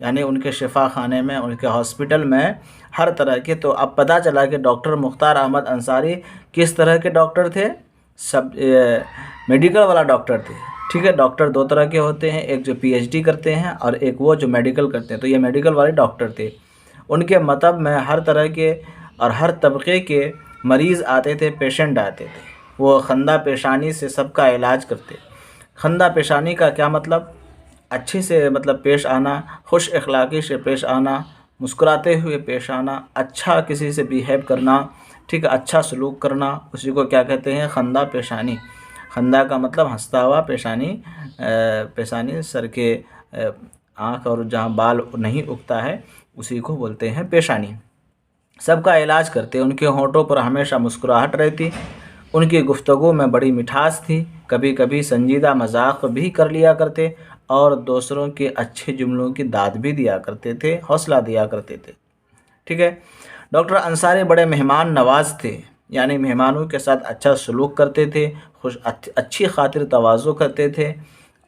یعنی ان کے شفا خانے میں، ان کے ہاسپٹل میں ہر طرح کے. تو اب پتہ چلا کہ ڈاکٹر مختار احمد انصاری کس طرح کے ڈاکٹر تھے؟ میڈیکل والا ڈاکٹر تھے. ٹھیک ہے، ڈاکٹر دو طرح کے ہوتے ہیں، ایک جو پی ایچ ڈی کرتے ہیں اور ایک وہ جو میڈیکل کرتے ہیں. تو یہ میڈیکل والے ڈاکٹر تھے. ان کے مطب میں ہر طرح کے اور ہر طبقے کے مریض آتے تھے، پیشنٹ آتے تھے. وہ خندہ پیشانی سے سب کا علاج کرتے. خندہ پیشانی کا کیا مطلب؟ اچھے سے مطلب پیش آنا، خوش اخلاقی سے پیش آنا، مسکراتے ہوئے پیش آنا، اچھا کسی سے بیہیو کرنا، ٹھیک ہے، اچھا سلوک کرنا، اسی کو کیا کہتے ہیں؟ خندہ پیشانی. خندہ کا مطلب ہنستا ہوا، پیشانی پیشانی سر کے آنکھ اور جہاں بال نہیں اگتا ہے اسی کو بولتے ہیں پیشانی. سب کا علاج کرتے. ان کے ہونٹوں پر ہمیشہ مسکراہٹ رہتی. ان کی گفتگو میں بڑی مٹھاس تھی. کبھی کبھی سنجیدہ مذاق بھی کر لیا کرتے اور دوسروں کے اچھے جملوں کی داد بھی دیا کرتے تھے، حوصلہ دیا کرتے تھے. ٹھیک ہے. ڈاکٹر انصاری بڑے مہمان نواز تھے، یعنی مہمانوں کے ساتھ اچھا سلوک کرتے تھے، اچھی خاطر تواضع کرتے تھے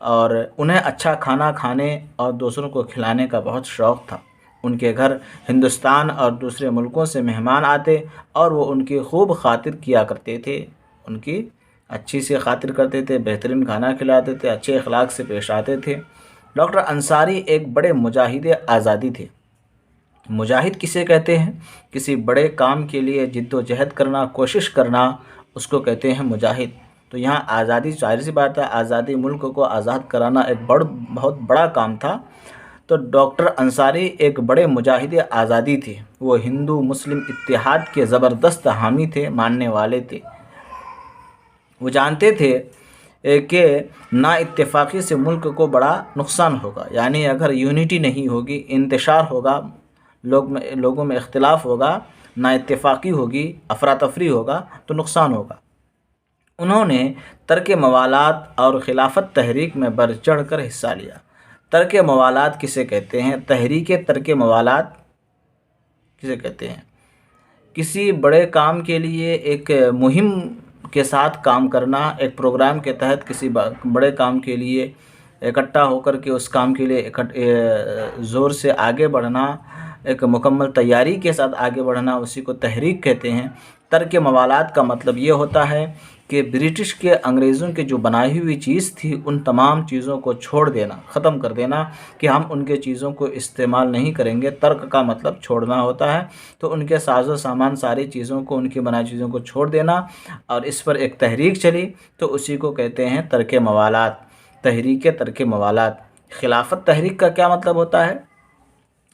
اور انہیں اچھا کھانا کھانے اور دوسروں کو کھلانے کا بہت شوق تھا. ان کے گھر ہندوستان اور دوسرے ملکوں سے مہمان آتے اور وہ ان کی خوب خاطر کیا کرتے تھے، ان کی اچھی سی خاطر کرتے تھے، بہترین کھانا کھلاتے تھے، اچھے اخلاق سے پیش آتے تھے. ڈاکٹر انصاری ایک بڑے مجاہد آزادی تھے. مجاہد کسے کہتے ہیں؟ کسی بڑے کام کے لیے جد و جہد کرنا، کوشش کرنا، اس کو کہتے ہیں مجاہد. تو یہاں آزادی، ظاہر سی بات ہے، آزادی ملک کو آزاد کرانا ایک بہت بڑا کام تھا. تو ڈاکٹر انصاری ایک بڑے مجاہد آزادی تھے. وہ ہندو مسلم اتحاد کے زبردست حامی تھے، ماننے والے تھے. وہ جانتے تھے کہ نا اتفاقی سے ملک کو بڑا نقصان ہوگا. یعنی اگر یونٹی نہیں ہوگی، انتشار ہوگا، لوگوں میں اختلاف ہوگا، نا اتفاقی ہوگی، افراتفری ہوگا تو نقصان ہوگا. انہوں نے ترک موالات اور خلافت تحریک میں بڑھ چڑھ کر حصہ لیا. ترک موالات کسے کہتے ہیں؟ تحریک ترک موالات کسے کہتے ہیں؟ کسی بڑے کام کے لیے ایک مہم کے ساتھ کام کرنا، ایک پروگرام کے تحت کسی بڑے کام کے لیے اکٹھا ہو کر کے اس کام کے لیے زور سے آگے بڑھنا، ایک مکمل تیاری کے ساتھ آگے بڑھنا، اسی کو تحریک کہتے ہیں. ترک موالات کا مطلب یہ ہوتا ہے کہ برٹش کے، انگریزوں کے جو بنائی ہوئی چیز تھی ان تمام چیزوں کو چھوڑ دینا، ختم کر دینا، کہ ہم ان کے چیزوں کو استعمال نہیں کریں گے. ترک کا مطلب چھوڑنا ہوتا ہے. تو ان کے ساز و سامان، ساری چیزوں کو، ان کی بنائی چیزوں کو چھوڑ دینا، اور اس پر ایک تحریک چلی تو اسی کو کہتے ہیں ترک موالات، تحریک ترک موالات. خلافت تحریک کا کیا مطلب ہوتا ہے؟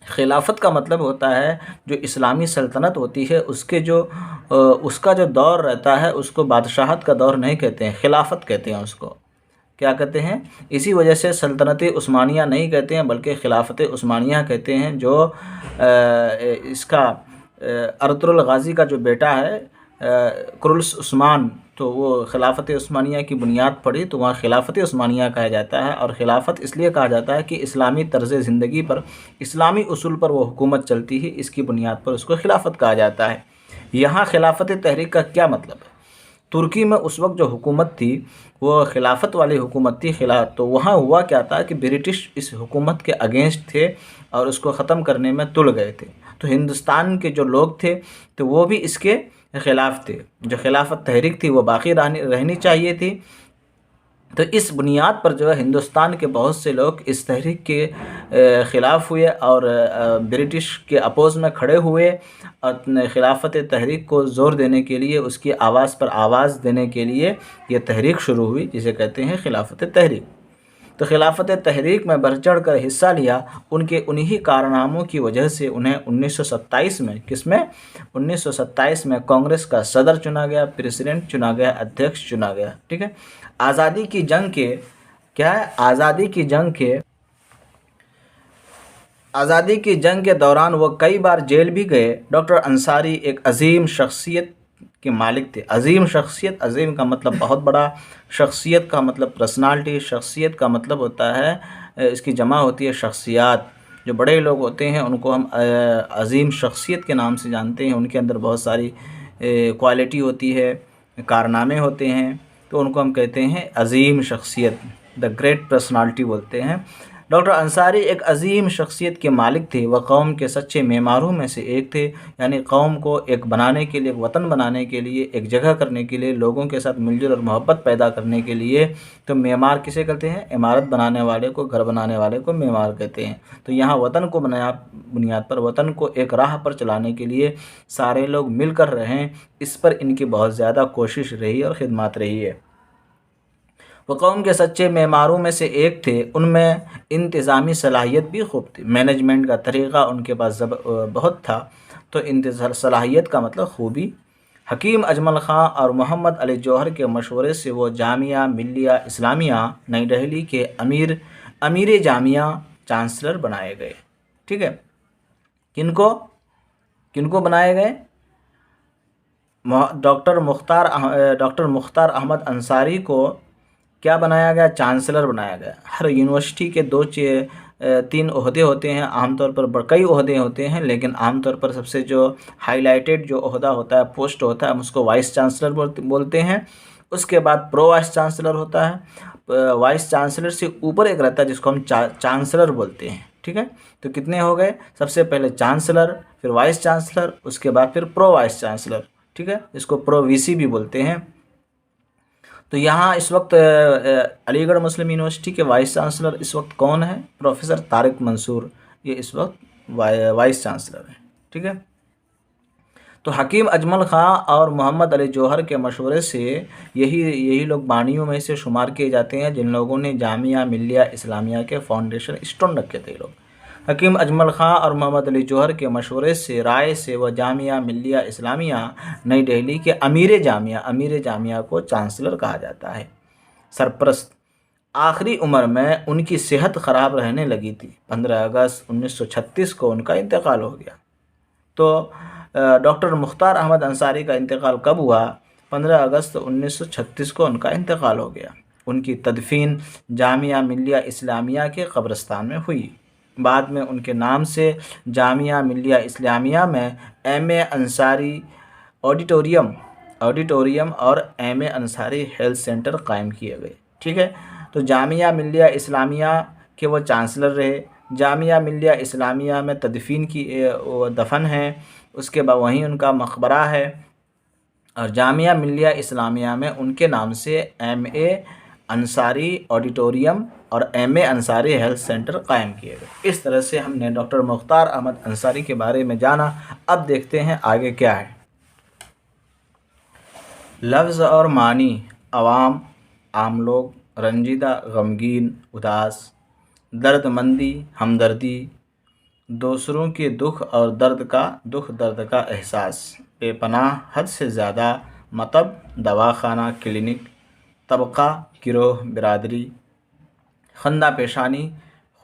خلافت کا مطلب ہوتا ہے جو اسلامی سلطنت ہوتی ہے اس کا جو دور رہتا ہے اس کو بادشاہت کا دور نہیں کہتے ہیں، خلافت کہتے ہیں. اس کو کیا کہتے ہیں؟ اسی وجہ سے سلطنت عثمانیہ نہیں کہتے ہیں بلکہ خلافت عثمانیہ کہتے ہیں. جو اس کا ارطغرل غازی کا جو بیٹا ہے کرولس عثمان، تو وہ خلافت عثمانیہ کی بنیاد پڑی تو وہاں خلافت عثمانیہ کہا جاتا ہے. اور خلافت اس لیے کہا جاتا ہے کہ اسلامی طرز زندگی پر، اسلامی اصول پر وہ حکومت چلتی ہے، اس کی بنیاد پر اس کو خلافت کہا جاتا ہے. یہاں خلافت تحریک کا کیا مطلب ہے؟ ترکی میں اس وقت جو حکومت تھی وہ خلافت والی حکومت تھی. تو وہاں ہوا کیا تھا کہ برٹش اس حکومت کے اگینسٹ تھے اور اس کو ختم کرنے میں تل گئے تھے. تو ہندوستان کے جو لوگ تھے تو وہ بھی اس کے خلاف تھے. جو خلافت تحریک تھی وہ باقی رہنی چاہیے تھی. تو اس بنیاد پر جو ہے ہندوستان کے بہت سے لوگ اس تحریک کے خلاف ہوئے اور برٹش کے اپوز میں کھڑے ہوئے اور خلافت تحریک کو زور دینے کے لیے، اس کی آواز پر آواز دینے کے لیے یہ تحریک شروع ہوئی جسے کہتے ہیں خلافت تحریک. تو خلافت تحریک میں بڑھ چڑھ کر حصہ لیا. ان کے انہی کارناموں کی وجہ سے انہیں 1927 میں 1927 میں کانگریس کا صدر چنا گیا، پریزیڈنٹ چنا گیا، ادھیکش چنا گیا. ٹھیک ہے. آزادی کی جنگ کے دوران وہ کئی بار جیل بھی گئے. ڈاکٹر انصاری ایک عظیم شخصیت کے مالک تھے. عظیم شخصیت، عظیم کا مطلب بہت بڑا، شخصیت کا مطلب پرسنالٹی، شخصیت کا مطلب ہوتا ہے اس کی جمع ہوتی ہے شخصیات. جو بڑے لوگ ہوتے ہیں ان کو ہم عظیم شخصیت کے نام سے جانتے ہیں. ان کے اندر بہت ساری کوالٹی ہوتی ہے، کارنامے ہوتے ہیں، تو ان کو ہم کہتے ہیں عظیم شخصیت، دا گریٹ پرسنالٹی بولتے ہیں. ڈاکٹر انصاری ایک عظیم شخصیت کے مالک تھے، وہ قوم کے سچے معماروں میں سے ایک تھے، یعنی قوم کو ایک بنانے کے لیے، ایک وطن بنانے کے لیے، ایک جگہ کرنے کے لیے، لوگوں کے ساتھ مل جل اور محبت پیدا کرنے کے لیے تو معمار کسے کہتے ہیں؟ عمارت بنانے والے کو، گھر بنانے والے کو معمار کہتے ہیں۔ تو یہاں وطن کو بنیاد پر، وطن کو ایک راہ پر چلانے کے لیے سارے لوگ مل کر رہیں، اس پر ان کی بہت زیادہ کوشش رہی اور خدمات رہی ہے۔ وہ قوم کے سچے معماروں میں سے ایک تھے، ان میں انتظامی صلاحیت بھی خوب تھی، مینجمنٹ کا طریقہ ان کے پاس بہت تھا۔ تو صلاحیت کا مطلب خوبی۔ حکیم اجمل خاں اور محمد علی جوہر کے مشورے سے وہ جامعہ ملیہ اسلامیہ نئی دہلی کے امیر جامعہ چانسلر بنائے گئے۔ ٹھیک ہے، کن کو بنائے گئے؟ ڈاکٹر مختار احمد انصاری کو کیا بنایا گیا؟ چانسلر بنایا گیا۔ ہر یونیورسٹی کے 2-3 عہدے ہوتے ہیں، عام طور پر کئی عہدے ہوتے ہیں، لیکن عام طور پر سب سے جو ہائی لائٹڈ جو عہدہ ہوتا ہے، پوسٹ ہوتا ہے، ہم اس کو وائس چانسلر بولتے ہیں۔ اس کے بعد پرو وائس چانسلر ہوتا ہے، وائس چانسلر سے اوپر ایک رہتا ہے جس کو ہم چانسلر بولتے ہیں۔ ٹھیک ہے، تو کتنے ہو گئے؟ سب سے پہلے چانسلر، پھر وائس چانسلر، اس کے بعد پھر پرو وائس چانسلر۔ ٹھیک ہے، اس کو پرو وی سی بھی بولتے ہیں۔ تو یہاں اس وقت علی گڑھ مسلم یونیورسٹی کے وائس چانسلر اس وقت کون ہے؟ پروفیسر طارق منصور، یہ اس وقت وائس چانسلر ہیں۔ ٹھیک ہے، تو حکیم اجمل خاں اور محمد علی جوہر کے مشورے سے یہی لوگ بانیوں میں سے شمار کیے جاتے ہیں جن لوگوں نے جامعہ ملیہ اسلامیہ کے فاؤنڈیشن اسٹون رکھے تھے لوگ۔ حکیم اجمل خاں اور محمد علی جوہر کے مشورے سے، رائے سے، وہ جامعہ ملیہ اسلامیہ نئی دہلی کے امیر جامعہ کو چانسلر کہا جاتا ہے، سرپرست۔ آخری عمر میں ان کی صحت خراب رہنے لگی تھی، 15 اگست 1936 کو ان کا انتقال ہو گیا۔ تو ڈاکٹر مختار احمد انصاری کا انتقال کب ہوا؟ 15 اگست 1936 کو ان کا انتقال ہو گیا۔ ان کی تدفین جامعہ ملیہ اسلامیہ کے قبرستان میں ہوئی۔ بعد میں ان کے نام سے جامعہ ملیہ اسلامیہ میں ایم اے انصاری آڈیٹوریم اور ایم اے انصاری ہیلتھ سینٹر قائم کیے گئے۔ ٹھیک ہے، تو جامعہ ملیہ اسلامیہ کے وہ چانسلر رہے، جامعہ ملیہ اسلامیہ میں تدفین کی دفن ہیں، اس کے بعد وہیں ان کا مقبرہ ہے، اور جامعہ ملیہ اسلامیہ میں ان کے نام سے ایم اے انصاری آڈیٹوریم اور ایم اے انصاری ہیلتھ سینٹر قائم کیے گئے۔ اس طرح سے ہم نے ڈاکٹر مختار احمد انصاری کے بارے میں جانا۔ اب دیکھتے ہیں آگے کیا ہے۔ لفظ اور معنی: عوام، عام لوگ، رنجیدہ، غمگین، اداس، درد مندی، ہمدردی، دوسروں کے دکھ درد کا احساس، بے پناہ، حد سے زیادہ، مطب، دواخانہ، کلینک، طبقہ، گروہ، برادری، خندہ پیشانی،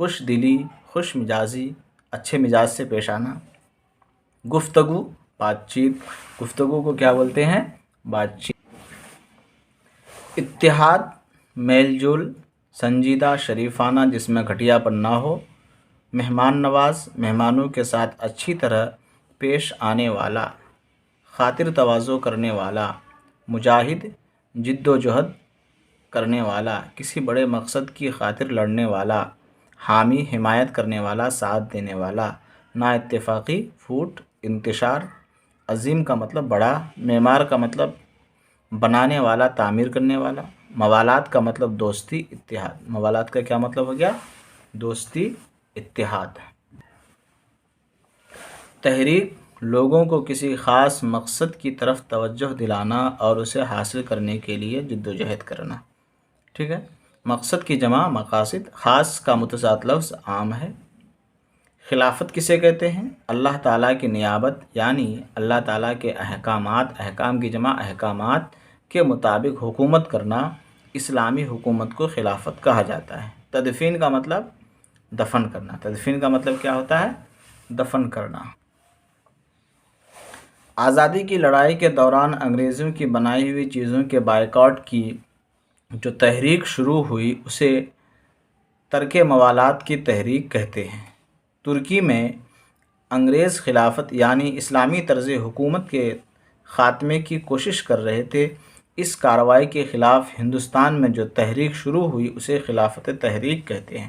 خوش دلی، خوش مزاجی، اچھے مزاج سے پیش آنا، گفتگو، بات چیت، گفتگو کو کیا بولتے ہیں؟ بات چیت۔ اتحاد، میل جول، سنجیدہ، شریفانہ جس میں گھٹیا پن نہ ہو، مہمان نواز، مہمانوں کے ساتھ اچھی طرح پیش آنے والا، خاطر تواضع کرنے والا، مجاہد، جد و جہد کرنے والا، کسی بڑے مقصد کی خاطر لڑنے والا، حامی، حمایت کرنے والا، ساتھ دینے والا، نا اتفاقی، پھوٹ، انتشار، عظیم کا مطلب بڑا، معمار کا مطلب بنانے والا، تعمیر کرنے والا، موالات کا مطلب دوستی، اتحاد۔ موالات کا کیا مطلب ہو گیا؟ دوستی، اتحاد۔ تحریک، لوگوں کو کسی خاص مقصد کی طرف توجہ دلانا اور اسے حاصل کرنے کے لیے جد و جہد کرنا۔ ٹھیک ہے، مقصد کی جمع مقاصد، خاص کا متضاد لفظ عام ہے۔ خلافت کسے کہتے ہیں؟ اللہ تعالیٰ کی نیابت، یعنی اللہ تعالیٰ کے احکام کی جمع احکامات کے مطابق حکومت کرنا، اسلامی حکومت کو خلافت کہا جاتا ہے۔ تدفین کا مطلب دفن کرنا۔ تدفین کا مطلب کیا ہوتا ہے؟ دفن کرنا۔ آزادی کی لڑائی کے دوران انگریزوں کی بنائی ہوئی چیزوں کے بائیکاٹ کی جو تحریک شروع ہوئی اسے ترک موالات کی تحریک کہتے ہیں۔ ترکی میں انگریز خلافت یعنی اسلامی طرز حکومت کے خاتمے کی کوشش کر رہے تھے۔ اس کارروائی کے خلاف ہندوستان میں جو تحریک شروع ہوئی اسے خلافت تحریک کہتے ہیں۔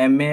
M.A.